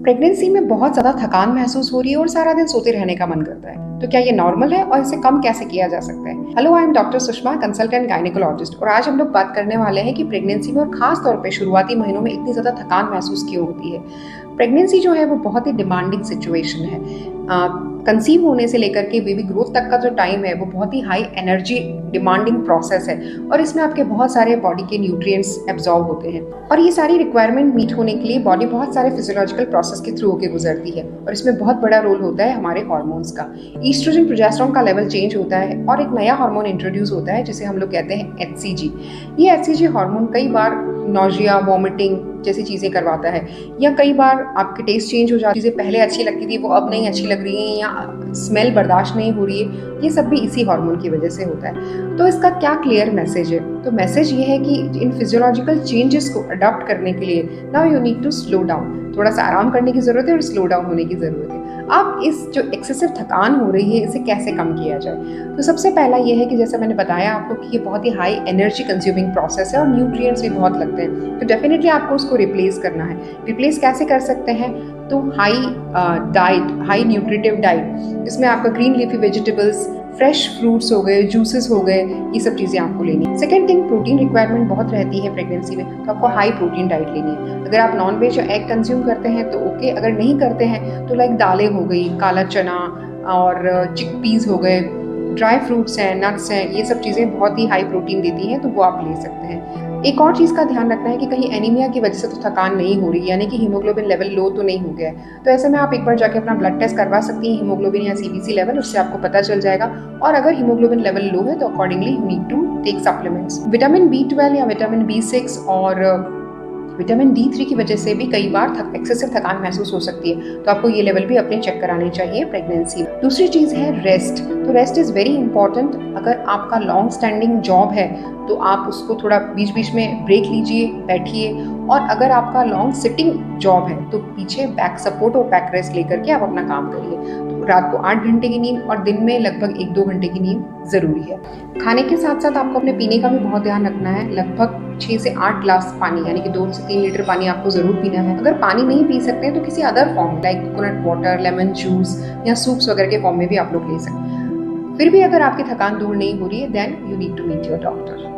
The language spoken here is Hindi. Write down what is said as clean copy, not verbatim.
प्रेगनेंसी में बहुत ज़्यादा थकान महसूस हो रही है और सारा दिन सोते रहने का मन करता है, तो क्या ये नॉर्मल है और इसे कम कैसे किया जा सकता है? Hello, I am doctor Sushma, consultant gynaecologist, और आज हम लोग बात करने वाले हैं कि प्रेगनेंसी में और खास तौर पे शुरुआती महीनों में इतनी ज़्यादा थकान महसूस क्यों होती है। प्रेगनेंसी जो है वो बहुत ही डिमांडिंग सिचुएशन है। कंसीव होने से लेकर के बेबी ग्रोथ तक का जो टाइम है वो बहुत ही हाई एनर्जी डिमांडिंग प्रोसेस है और इसमें आपके बहुत सारे बॉडी के न्यूट्रिएंट्स एब्जॉर्ब होते हैं और ये सारी रिक्वायरमेंट मीट होने के लिए बॉडी बहुत सारे फिजियोलॉजिकल प्रोसेस के थ्रू होकर गुजरती है और इसमें बहुत बड़ा रोल होता है हमारे हार्मोन्स का। ईस्ट्रोजन प्रोजेस्टेरोन का लेवल चेंज होता है और एक नया हार्मोन इंट्रोड्यूस होता है जिसे हम लोग कहते हैं एचसीजी। ये एचसीजी हार्मोन कई बार नॉजिया, वॉमिटिंग जैसी चीज़ें करवाता है, या कई बार आपके टेस्ट चेंज हो जाती है, चीज़ें पहले अच्छी लगती थी वो अब नहीं अच्छी लग रही हैं, या स्मेल बर्दाश्त नहीं हो रही है। ये सब भी इसी हार्मोन की वजह से होता है। तो इसका क्या क्लियर मैसेज है? तो मैसेज ये है कि इन फिजियोलॉजिकल चेंजेस को अडॉप्ट करने के लिए now you need to slow down, थोड़ा सा आराम करने की ज़रूरत है और स्लो डाउन होने की ज़रूरत है। अब इस जो एक्सेसिव थकान हो रही है इसे कैसे कम किया जाए? तो सबसे पहला ये है कि जैसा मैंने बताया आपको कि ये बहुत ही हाई एनर्जी कंज्यूमिंग प्रोसेस है और न्यूट्रिएंट्स भी बहुत लगते हैं, तो डेफिनेटली आपको उसको रिप्लेस करना है। रिप्लेस कैसे कर सकते हैं? तो high diet, high nutritive diet, इसमें आपका green leafy vegetables, fresh fruits हो गए, जूसेस हो गए, ये सब चीज़ें आपको लेनी है। सेकेंड थिंग, प्रोटीन रिक्वायरमेंट बहुत रहती है प्रेगनेंसी में, तो आपको हाई प्रोटीन डाइट लेनी है। अगर आप नॉन वेज या एग कंज्यूम करते हैं तो ओके, अगर नहीं करते हैं तो लाइक दालें हो गई, काला चना और चिकपीस हो गए, ड्राई फ्रूट्स हैं, नट्स हैं, ये सब चीज़ें बहुत ही हाई प्रोटीन देती हैं, तो वो आप ले सकते हैं। एक और चीज़ का ध्यान रखना है कि कहीं एनीमिया की वजह से तो थकान नहीं हो रही, यानी कि हीमोग्लोबिन लेवल लो तो नहीं हो गया है। तो ऐसे में आप एक बार जाके अपना ब्लड टेस्ट करवा सकती हैं, हीमोग्लोबिन या सीबीसी लेवल, उससे आपको पता चल जाएगा। और अगर हीमोग्लोबिन लेवल लो है तो accordingly you need to take supplements. Vitamin B12 या विटामिन B6 और विटामिन D3 की वजह से भी कई बार एक्सेसिव थकान महसूस हो सकती है, तो आपको ये लेवल भी अपने चेक कराने चाहिए प्रेगनेंसी में। दूसरी चीज़ है रेस्ट। तो रेस्ट इज़ वेरी इंपॉर्टेंट। अगर आपका लॉन्ग स्टैंडिंग जॉब है तो आप उसको थोड़ा बीच बीच में ब्रेक लीजिए, बैठिए। और अगर आपका लॉन्ग सिटिंग जॉब है तो पीछे बैक सपोर्ट और बैक रेस्ट लेकर के आप अपना काम करिए। तो रात को 8 घंटे की नींद और दिन में लगभग 1-2 घंटे की नींद ज़रूरी है। खाने के साथ साथ आपको अपने पीने का भी बहुत ध्यान रखना है। लगभग 6 से 8 ग्लास पानी, यानी कि 2 से 3 लीटर पानी आपको ज़रूर पीना है। अगर पानी नहीं पी सकते हैं तो किसी other form like coconut water, lemon juice या सूप्स वगैरह के फॉर्म में भी आप लोग ले सकते हैं। फिर भी अगर आपकी थकान दूर नहीं हो रही है, then you need to meet your doctor.